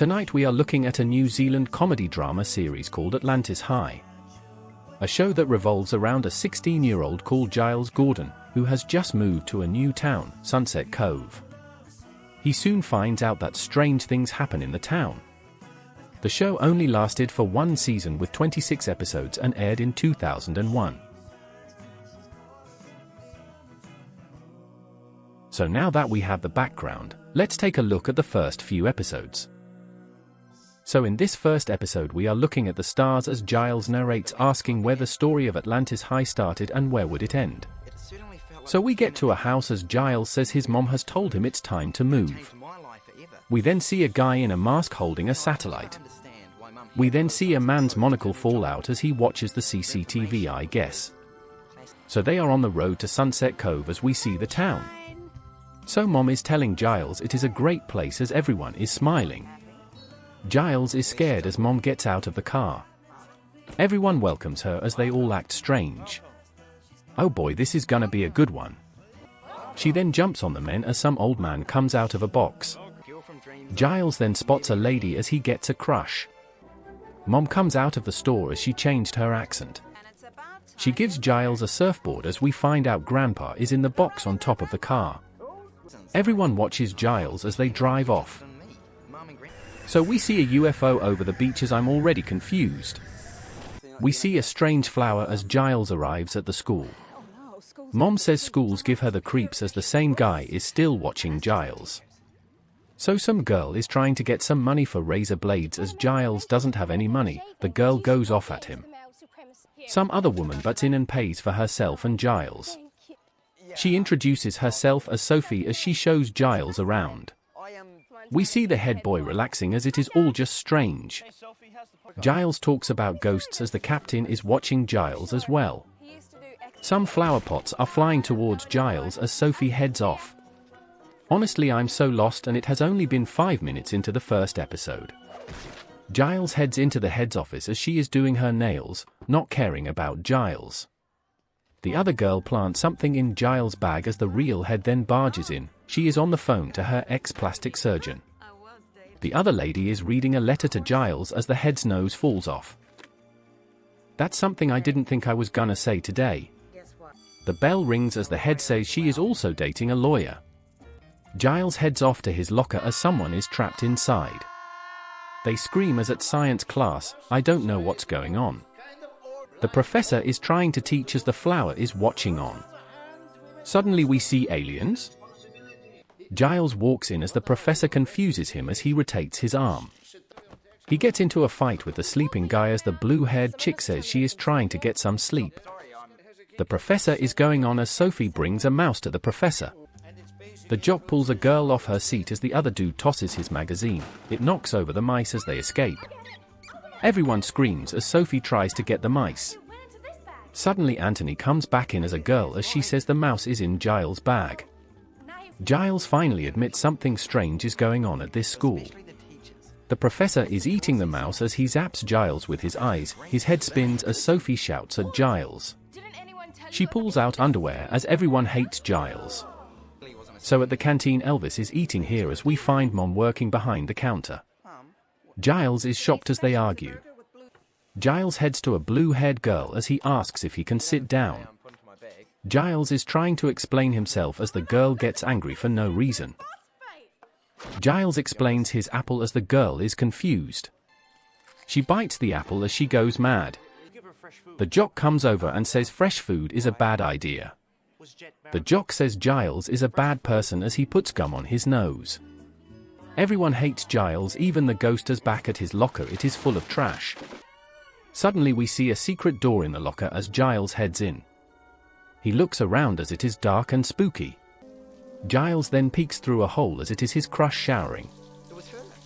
Tonight we are looking at a New Zealand comedy drama series called Atlantis High. A show that revolves around a 16-year-old called Giles Gordon, who has just moved to a new town, Sunset Cove. He soon finds out that strange things happen in the town. The show only lasted for one season with 26 episodes and aired in 2001. So now that we have the background, let's take a look at the first few episodes. So in this first episode we are looking at the stars as Giles narrates, asking where the story of Atlantis High started and where would it end. So we get to a house as Giles says his mom has told him it's time to move. We then see a guy in a mask holding a satellite. We then see a man's monocle fall out as he watches the CCTV, I guess. So they are on the road to Sunset Cove as we see the town. So mom is telling Giles it is a great place as everyone is smiling. Giles is scared as mom gets out of the car. Everyone welcomes her as they all act strange. Oh boy, this is gonna be a good one. She then jumps on the men as some old man comes out of a box. Giles then spots a lady as he gets a crush. Mom comes out of the store as she changed her accent. She gives Giles a surfboard as we find out Grandpa is in the box on top of the car. Everyone watches Giles as they drive off. So we see a UFO over the beach as I'm already confused. We see a strange flower as Giles arrives at the school. Mom says schools give her the creeps as the same guy is still watching Giles. So some girl is trying to get some money for razor blades as Giles doesn't have any money. The girl goes off at him. Some other woman butts in and pays for herself and Giles. She introduces herself as Sophie as she shows Giles around. We see the head boy relaxing as it is all just strange. Giles talks about ghosts as the captain is watching Giles as well. Some flower pots are flying towards Giles as Sophie heads off. Honestly, I'm so lost and it has only been 5 minutes into the first episode. Giles heads into the head's office as she is doing her nails, not caring about Giles. The other girl plants something in Giles' bag as the real head then barges in. She is on the phone to her ex-plastic surgeon. The other lady is reading a letter to Giles as the head's nose falls off. That's something I didn't think I was gonna say today. The bell rings as the head says she is also dating a lawyer. Giles heads off to his locker as someone is trapped inside. They scream as at science class, I don't know what's going on. The professor is trying to teach as the flower is watching on. Suddenly we see aliens. Giles walks in as the professor confuses him as he rotates his arm. He gets into a fight with the sleeping guy as the blue-haired chick says she is trying to get some sleep. The professor is going on as Sophie brings a mouse to the professor. The jock pulls a girl off her seat as the other dude tosses his magazine. It knocks over the mice as they escape. Everyone screams as Sophie tries to get the mice. Suddenly Anthony comes back in as a girl as she says the mouse is in Giles' bag. Giles finally admits something strange is going on at this school. The professor is eating the mouse as he zaps Giles with his eyes. His head spins as Sophie shouts at Giles. She pulls out underwear as everyone hates Giles. So at the canteen Elvis is eating here as we find Mom working behind the counter. Giles is shocked as they argue. Giles heads to a blue-haired girl as he asks if he can sit down. Giles is trying to explain himself as the girl gets angry for no reason. Giles explains his apple as the girl is confused. She bites the apple as she goes mad. The jock comes over and says fresh food is a bad idea. The jock says Giles is a bad person as he puts gum on his nose. Everyone hates Giles, even the ghost is back at his locker. It is full of trash. Suddenly we see a secret door in the locker as Giles heads in. He looks around as it is dark and spooky. Giles then peeks through a hole as it is his crush showering.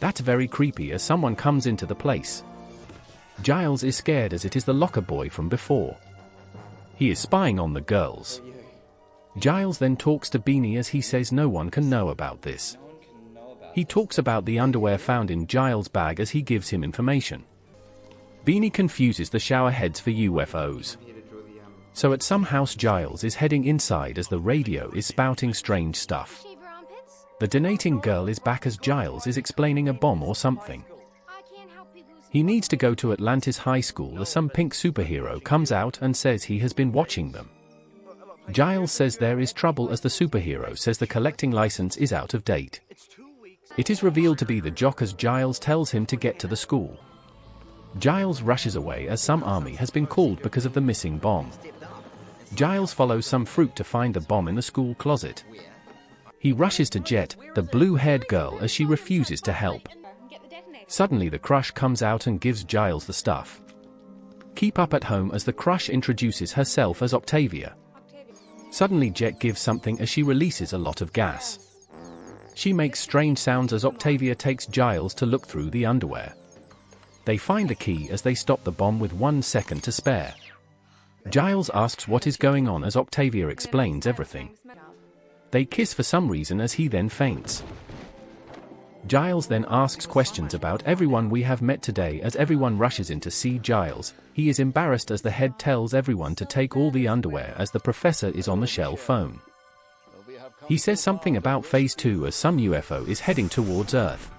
That's very creepy as someone comes into the place. Giles is scared as it is the locker boy from before. He is spying on the girls. Giles then talks to Beanie as he says no one can know about this. He talks about the underwear found in Giles' bag as he gives him information. Beanie confuses the shower heads for UFOs. So at some house Giles is heading inside as the radio is spouting strange stuff. The donating girl is back as Giles is explaining a bomb or something. He needs to go to Atlantis High School as some pink superhero comes out and says he has been watching them. Giles says there is trouble as the superhero says the collecting license is out of date. It is revealed to be the jock as Giles tells him to get to the school. Giles rushes away as some army has been called because of the missing bomb. Giles follows some fruit to find the bomb in the school closet. He rushes to Jet, the blue-haired girl, as she refuses to help. Suddenly the crush comes out and gives Giles the stuff. Keep up at home as the crush introduces herself as Octavia. Suddenly Jet gives something as she releases a lot of gas. She makes strange sounds as Octavia takes Giles to look through the underwear. They find the key as they stop the bomb with 1 second to spare. Giles asks what is going on as Octavia explains everything. They kiss for some reason as he then faints. Giles then asks questions about everyone we have met today as everyone rushes in to see Giles. He is embarrassed as the head tells everyone to take all the underwear as the professor is on the shell phone. He says something about Phase 2 as some UFO is heading towards Earth.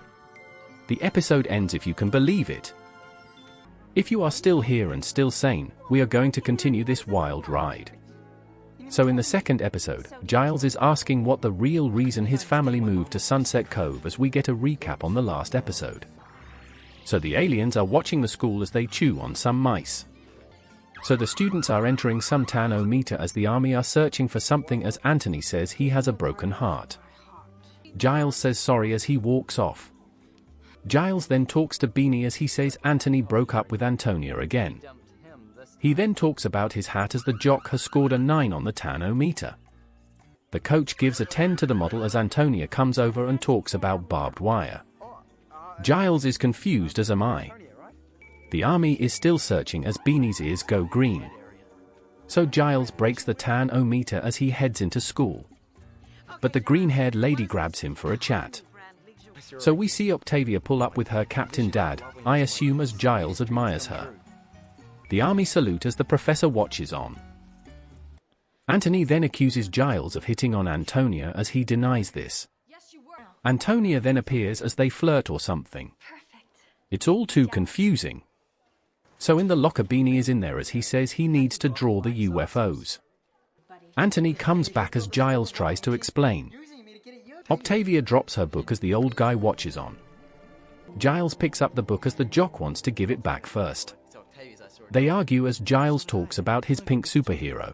The episode ends if you can believe it. If you are still here and still sane, we are going to continue this wild ride. So in the second episode, Giles is asking what the real reason his family moved to Sunset Cove as we get a recap on the last episode. So the aliens are watching the school as they chew on some mice. So the students are entering some tanometer as the army are searching for something as Anthony says he has a broken heart. Giles says sorry as he walks off. Giles then talks to Beanie as he says Anthony broke up with Antonia again. He then talks about his hat as the jock has scored a 9 on the tanometer. The coach gives a 10 to the model as Antonia comes over and talks about barbed wire. Giles is confused as am I. The army is still searching as Beanie's ears go green. So Giles breaks the tanometer as he heads into school. But the green-haired lady grabs him for a chat. So we see Octavia pull up with her Captain Dad, I assume as Giles admires her. The army salute as the professor watches on. Anthony then accuses Giles of hitting on Antonia as he denies this. Antonia then appears as they flirt or something. It's all too confusing. So in the locker Beanie is in there as he says he needs to draw the UFOs. Anthony comes back as Giles tries to explain. Octavia drops her book as the old guy watches on. Giles picks up the book as the jock wants to give it back first. They argue as Giles talks about his pink superhero.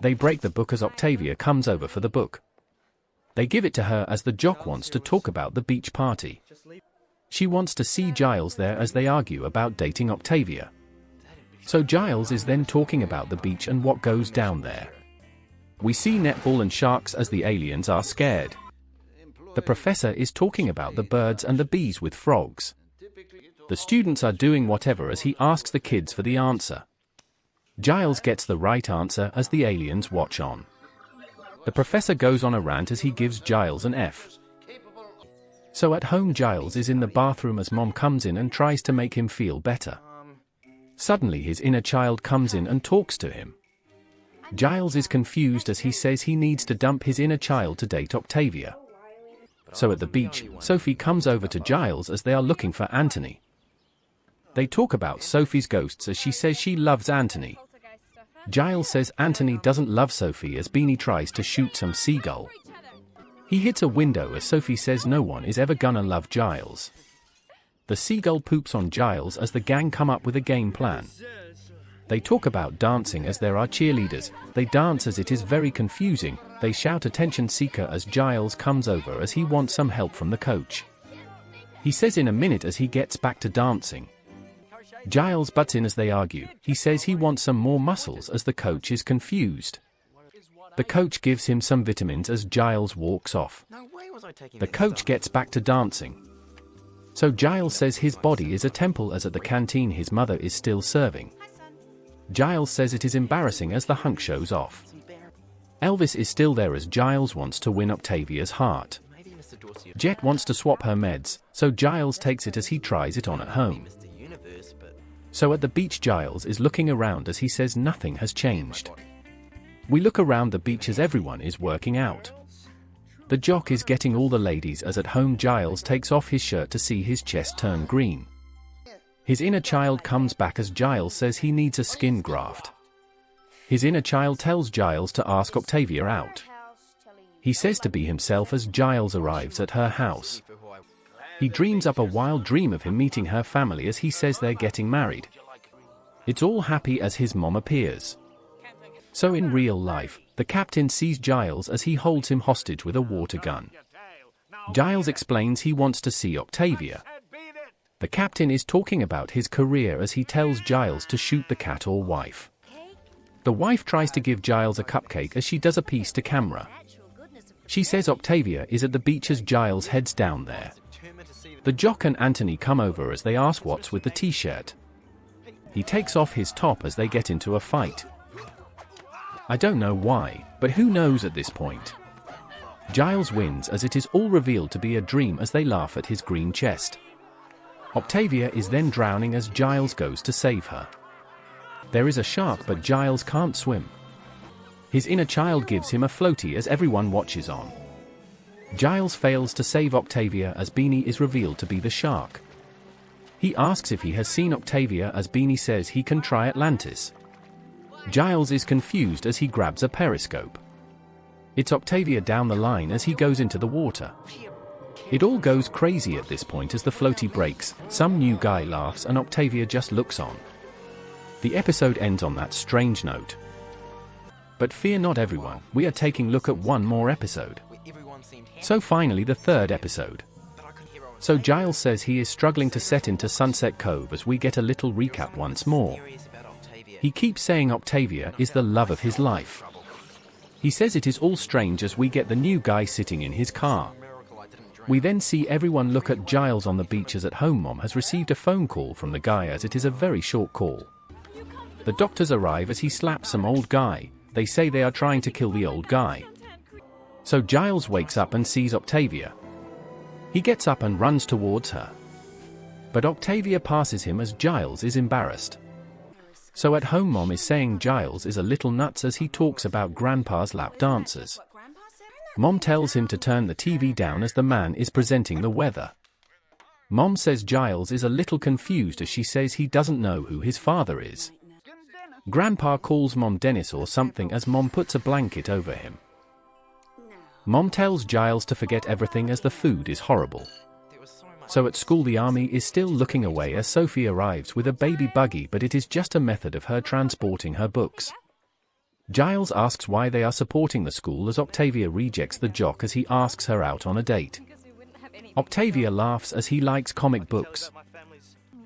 They break the book as Octavia comes over for the book. They give it to her as the jock wants to talk about the beach party. She wants to see Giles there as they argue about dating Octavia. So Giles is then talking about the beach and what goes down there. We see netball and sharks as the aliens are scared. The professor is talking about the birds and the bees with frogs. The students are doing whatever as he asks the kids for the answer. Giles gets the right answer as the aliens watch on. The professor goes on a rant as he gives Giles an F. So at home Giles is in the bathroom as Mom comes in and tries to make him feel better. Suddenly his inner child comes in and talks to him. Giles is confused as he says he needs to dump his inner child to date Octavia. So at the beach, Sophie comes over to Giles as they are looking for Anthony. They talk about Sophie's ghosts as she says she loves Anthony. Giles says Anthony doesn't love Sophie as Beanie tries to shoot some seagull. He hits a window as Sophie says no one is ever gonna love Giles. The seagull poops on Giles as the gang come up with a game plan. They talk about dancing as there are cheerleaders. They dance as it is very confusing. They shout attention seeker as Giles comes over as he wants some help from the coach. He says in a minute as he gets back to dancing. Giles butts in as they argue. He says he wants some more muscles as the coach is confused. The coach gives him some vitamins as Giles walks off. The coach gets back to dancing. So Giles says his body is a temple as at the canteen his mother is still serving. Giles says it is embarrassing as the hunk shows off. Elvis is still there as Giles wants to win Octavia's heart. Jet wants to swap her meds, so Giles takes it as he tries it on at home. So at the beach Giles is looking around as he says nothing has changed. We look around the beach as everyone is working out. the jock is getting all the ladies as at home Giles takes off his shirt to see his chest turn green. His inner child comes back as Giles says he needs a skin graft. His inner child tells Giles to ask Octavia out. He says to be himself as Giles arrives at her house. He dreams up a wild dream of him meeting her family as he says they're getting married. It's all happy as his mom appears. So in real life, the captain sees Giles as he holds him hostage with a water gun. Giles explains he wants to see Octavia. The captain is talking about his career as he tells Giles to shoot the cat or wife. The wife tries to give Giles a cupcake as she does a piece to camera. She says Octavia is at the beach as Giles heads down there. The jock and Anthony come over as they ask what's with the t-shirt. He takes off his top as they get into a fight. I don't know why, but who knows at this point. Giles wins as it is all revealed to be a dream as they laugh at his green chest. Octavia is then drowning as Giles goes to save her. There is a shark but Giles can't swim. His inner child gives him a floaty as everyone watches on. Giles fails to save Octavia as Beanie is revealed to be the shark. He asks if he has seen Octavia as Beanie says he can try Atlantis. Giles is confused as he grabs a periscope. It's Octavia down the line as he goes into the water. It all goes crazy at this point as the floaty breaks, some new guy laughs and Octavia just looks on. The episode ends on that strange note. But fear not everyone, we are taking a look at one more episode. So finally the third episode. So Giles says he is struggling to set into Sunset Cove as we get a little recap once more. He keeps saying Octavia is the love of his life. He says it is all strange as we get the new guy sitting in his car. We then see everyone look at Giles on the beach as at home mom has received a phone call from the guy as it is a very short call. The doctors arrive as he slaps some old guy. They say they are trying to kill the old guy. So Giles wakes up and sees Octavia. He gets up and runs towards her. But Octavia passes him as Giles is embarrassed. So at home mom is saying Giles is a little nuts as he talks about grandpa's lap dancers. Mom tells him to turn the TV down as the man is presenting the weather. Mom says Giles is a little confused as she says he doesn't know who his father is. Grandpa calls Mom Dennis or something as Mom puts a blanket over him. Mom tells Giles to forget everything as the food is horrible. So at school the army is still looking away as Sophie arrives with a baby buggy but it is just a method of her transporting her books. Giles asks why they are supporting the school as Octavia rejects the jock as he asks her out on a date. Octavia laughs as he likes comic books.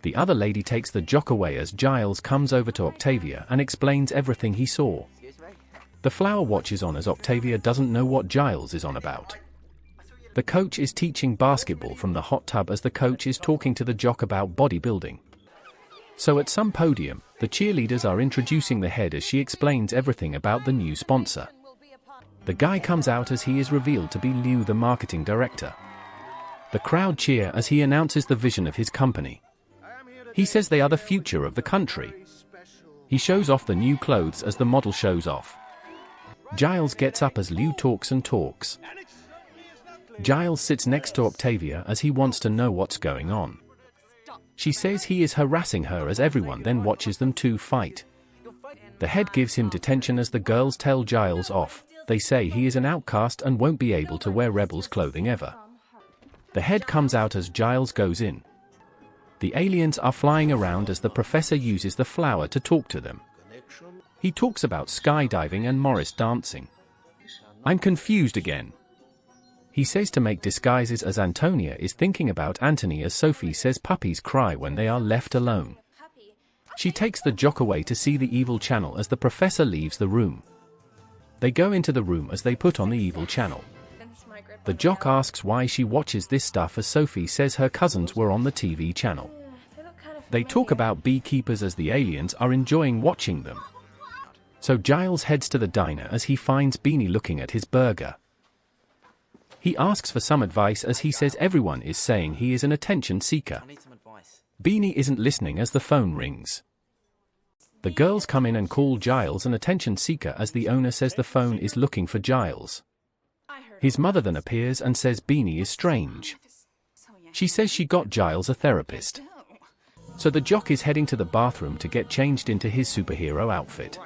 The other lady takes the jock away as Giles comes over to Octavia and explains everything he saw. The flower watches on as Octavia doesn't know what Giles is on about. The coach is teaching basketball from the hot tub as the coach is talking to the jock about bodybuilding. So at some podium, the cheerleaders are introducing the head as she explains everything about the new sponsor. The guy comes out as he is revealed to be Liu, the marketing director. The crowd cheer as he announces the vision of his company. He says they are the future of the country. He shows off the new clothes as the model shows off. Giles gets up as Liu talks and talks. Giles sits next to Octavia as he wants to know what's going on. She says he is harassing her as everyone then watches them two fight. The head gives him detention as the girls tell Giles off. They say he is an outcast and won't be able to wear rebels clothing ever. The head comes out as Giles goes in. The aliens are flying around as the professor uses the flower to talk to them. He talks about skydiving and Morris dancing. I'm confused again. He says to make disguises as Antonia is thinking about Anthony as Sophie says puppies cry when they are left alone. She takes the jock away to see the evil channel as the professor leaves the room. They go into the room as they put on the evil channel. The jock asks why she watches this stuff as Sophie says her cousins were on the TV channel. They talk about beekeepers as the aliens are enjoying watching them. So Giles heads to the diner as he finds Beanie looking at his burger. He asks for some advice as he says everyone is saying he is an attention seeker. Beanie isn't listening as the phone rings. The girls come in and call Giles an attention seeker as the owner says the phone is looking for Giles. His mother then appears and says Beanie is strange. She says she got Giles a therapist. So the jock is heading to the bathroom to get changed into his superhero outfit.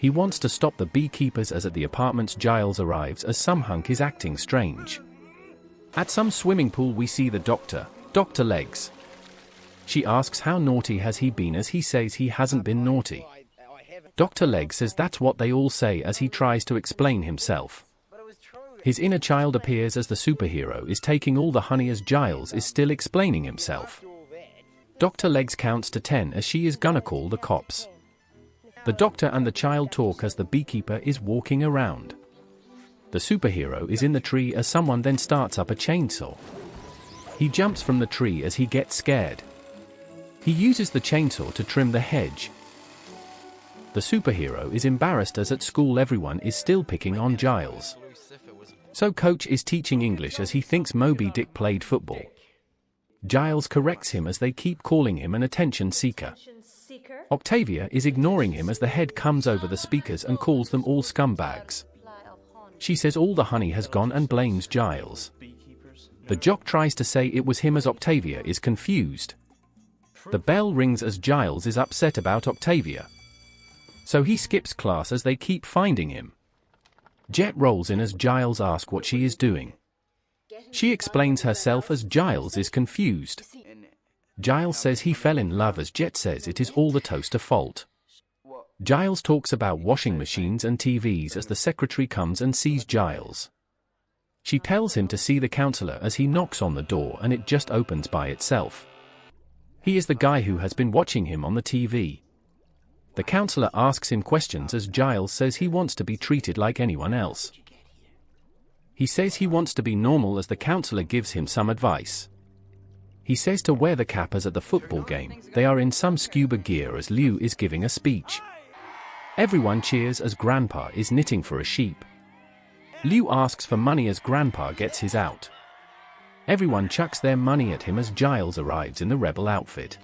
He wants to stop the beekeepers as at the apartments Giles arrives as some hunk is acting strange. At some swimming pool we see the doctor, Dr. Legs. She asks how naughty has he been as he says he hasn't been naughty. Dr. Legs says that's what they all say as he tries to explain himself. His inner child appears as the superhero is taking all the honey as Giles is still explaining himself. Dr. Legs counts to 10 as she is gonna call the cops. The doctor and the child talk as the beekeeper is walking around. The superhero is in the tree as someone then starts up a chainsaw. He jumps from the tree as he gets scared. He uses the chainsaw to trim the hedge. The superhero is embarrassed as at school everyone is still picking on Giles. So coach is teaching English as he thinks Moby Dick played football. Giles corrects him as they keep calling him an attention seeker. Octavia is ignoring him as the head comes over the speakers and calls them all scumbags. She says all the honey has gone and blames Giles. The jock tries to say it was him as Octavia is confused. The bell rings as Giles is upset about Octavia. So he skips class as they keep finding him. Jet rolls in as Giles asks what she is doing. She explains herself as Giles is confused. Giles says he fell in love as Jet says it is all the toaster fault. Giles talks about washing machines and TVs as the secretary comes and sees Giles. She tells him to see the counselor as he knocks on the door and it just opens by itself. He is the guy who has been watching him on the TV. The counselor asks him questions as Giles says he wants to be treated like anyone else. He says he wants to be normal as the counselor gives him some advice. He says to wear the cap as at the football game. They are in some scuba gear as Liu is giving a speech. Everyone cheers as Grandpa is knitting for a sheep. Liu asks for money as Grandpa gets his out. Everyone chucks their money at him as Giles arrives in the rebel outfit.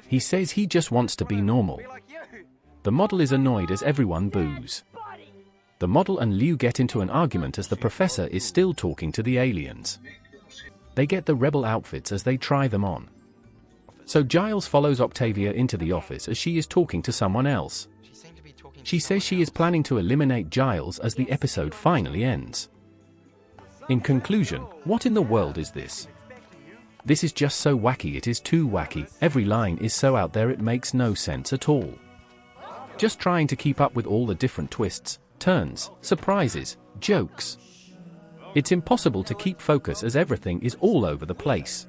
He says he just wants to be normal. The model is annoyed as everyone boos. The model and Liu get into an argument as the professor is still talking to the aliens. They get the rebel outfits as they try them on. So Giles follows Octavia into the office as she is talking to someone else. She says she is planning to eliminate Giles as the episode finally ends. In conclusion, what in the world is this? This is just so wacky, it is too wacky. Every line is so out there it makes no sense at all. Just trying to keep up with all the different twists, turns, surprises, jokes. It's impossible to keep focus as everything is all over the place.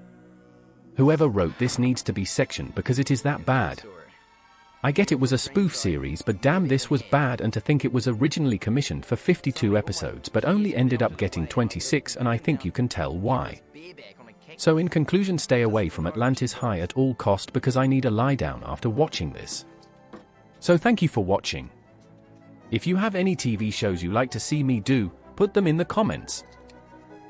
Whoever wrote this needs to be sectioned because it is that bad. I get it was a spoof series, but damn, this was bad, and to think it was originally commissioned for 52 episodes but only ended up getting 26, and I think you can tell why. So in conclusion, stay away from Atlantis High at all cost because I need a lie down after watching this. So thank you for watching. If you have any TV shows you like to see me do, put them in the comments.